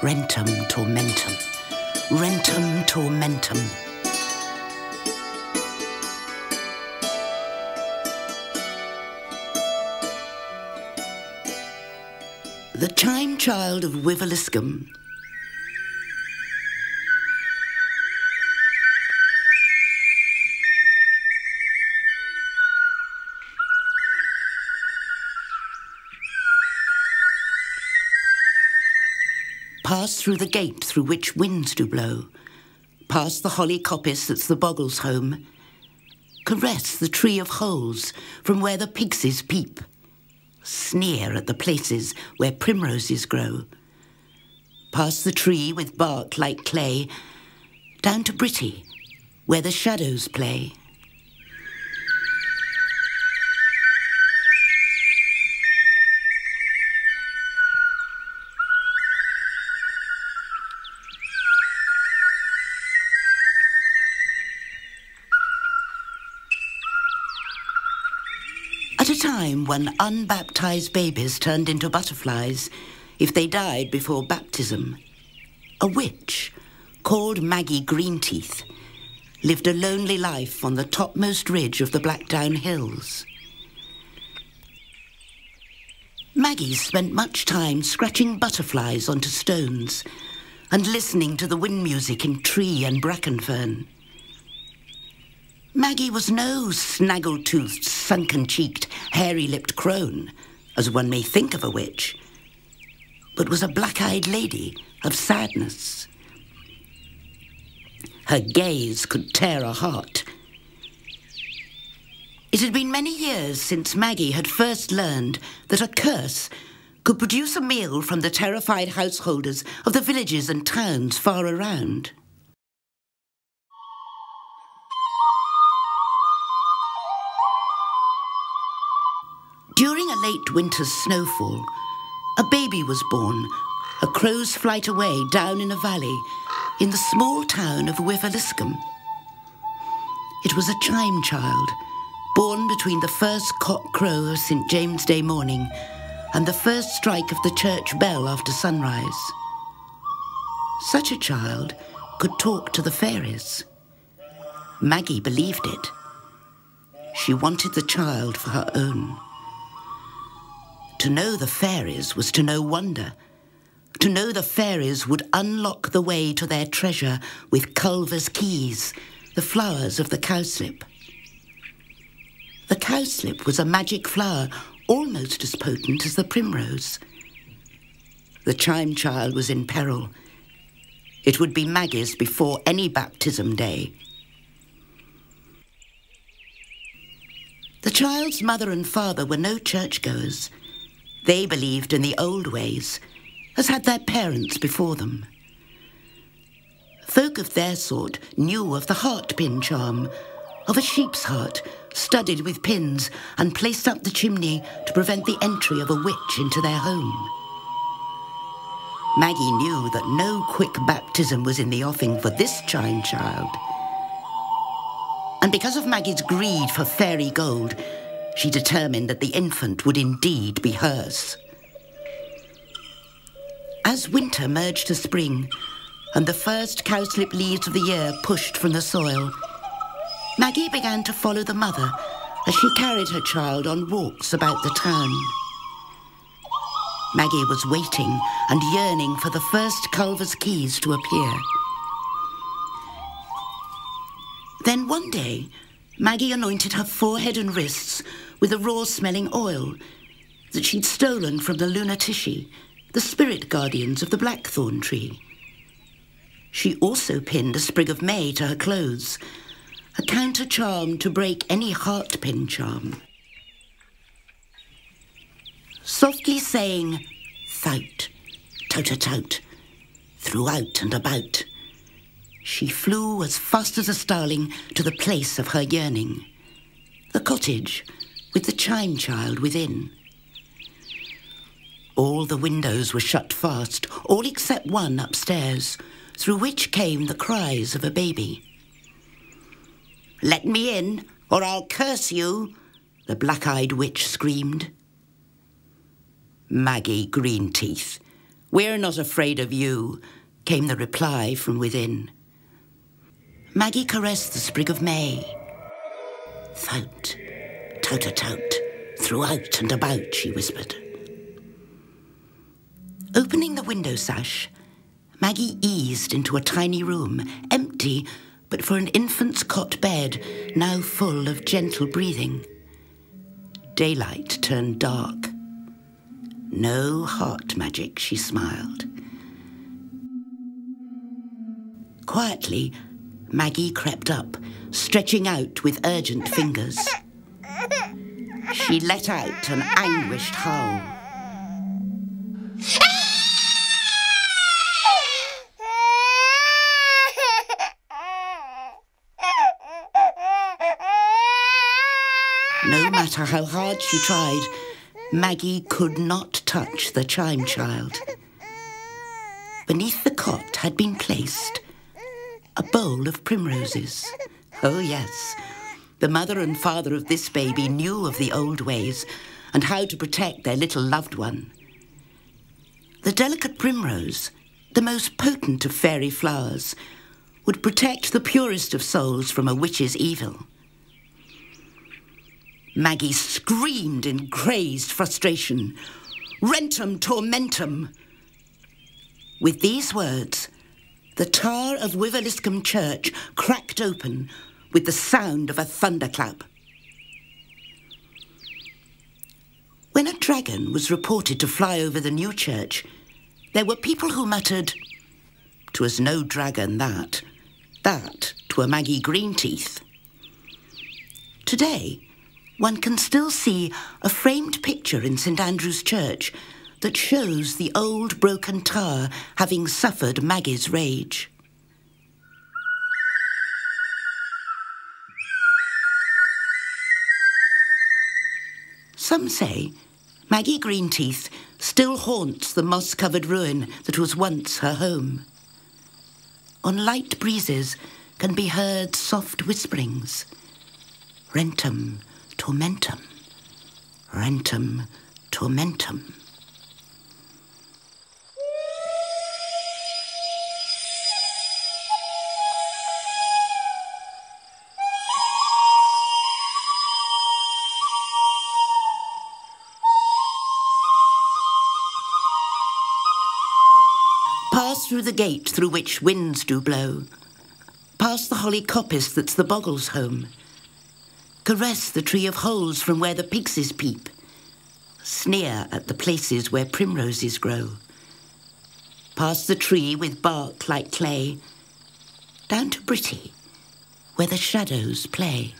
Rentum tormentum, rentum tormentum. The Chime-Child of Wiveliscombe. Pass through the gate through which winds do blow, past the holly coppice that's the bogle's home, caress the tree of holes from where the pixies peep, sneer at the places where primroses grow, past the tree with bark like clay, down to Britty, where the shadows play. At a time when unbaptized babies turned into butterflies if they died before baptism, a witch called Maggie Greenteeth lived a lonely life on the topmost ridge of the Blackdown Hills. Maggie spent much time scratching butterflies onto stones and listening to the wind music in tree and bracken fern. Maggie was no snaggle-toothed, sunken-cheeked, hairy-lipped crone, as one may think of a witch, but was a black-eyed lady of sadness. Her gaze could tear a heart. It had been many years since Maggie had first learned that a curse could produce a meal from the terrified householders of the villages and towns far around. During a late winter's snowfall, a baby was born, a crow's flight away down in a valley in the small town of Wiveliscombe. It was a chime-child, born between the first cock crow of St. James' Day morning and the first strike of the church bell after sunrise. Such a child could talk to the fairies. Maggie believed it. She wanted the child for her own. To know the fairies was to know wonder. To know the fairies would unlock the way to their treasure with Culver's keys, the flowers of the cowslip. The cowslip was a magic flower almost as potent as the primrose. The chime-child was in peril. It would be Maggie's before any baptism day. The child's mother and father were no churchgoers. They believed in the old ways, as had their parents before them. Folk of their sort knew of the heart-pin charm, of a sheep's heart studded with pins and placed up the chimney to prevent the entry of a witch into their home. Maggie knew that no quick baptism was in the offing for this chime-child. And because of Maggie's greed for fairy gold, she determined that the infant would indeed be hers. As winter merged to spring, and the first cowslip leaves of the year pushed from the soil, Maggie began to follow the mother as she carried her child on walks about the town. Maggie was waiting and yearning for the first Culver's keys to appear. Then one day, Maggie anointed her forehead and wrists with a raw-smelling oil that she'd stolen from the Lunatici, the spirit guardians of the blackthorn tree. She also pinned a sprig of may to her clothes, a counter-charm to break any heart-pin charm. Softly saying, "Thout, tout-a-tout," throughout and about, she flew as fast as a starling to the place of her yearning, the cottage with the chime-child within. All the windows were shut fast, all except one upstairs, through which came the cries of a baby. "Let me in, or I'll curse you," the black-eyed witch screamed. Maggie Greenteeth "We're not afraid of you," came the reply from within. Maggie caressed the sprig of may. "Thout, tout-a-tout, throughout and about," she whispered. Opening the window sash, Maggie eased into a tiny room, empty but for an infant's cot bed, now full of gentle breathing. Daylight turned dark. "No heart magic," she smiled. Quietly, Maggie crept up, stretching out with urgent fingers. She let out an anguished howl. No matter how hard she tried, Maggie could not touch the Chime-Child. Beneath the cot had been placed a bowl of primroses. Oh yes, the mother and father of this baby knew of the old ways and how to protect their little loved one. The delicate primrose, the most potent of fairy flowers, would protect the purest of souls from a witch's evil. Maggie screamed in crazed frustration, "Rentum tormentum!" With these words, the tower of Wiveliscombe church cracked open with the sound of a thunderclap. When a dragon was reported to fly over the new church, there were people who muttered, "'Twas no dragon, that 'twere Maggie Greenteeth." Today, one can still see a framed picture in St Andrew's Church that shows the old broken tower having suffered Maggie's rage. Some say Maggie Greenteeth still haunts the moss-covered ruin that was once her home. On light breezes can be heard soft whisperings. Rentum tormentum, rentum tormentum. Pass through the gate through which winds do blow. Past the holly coppice that's the bogle's home. Caress the tree of holes from where the pixies peep. Sneer at the places where primroses grow. Past the tree with bark like clay. Down to Britty, where the shadows play.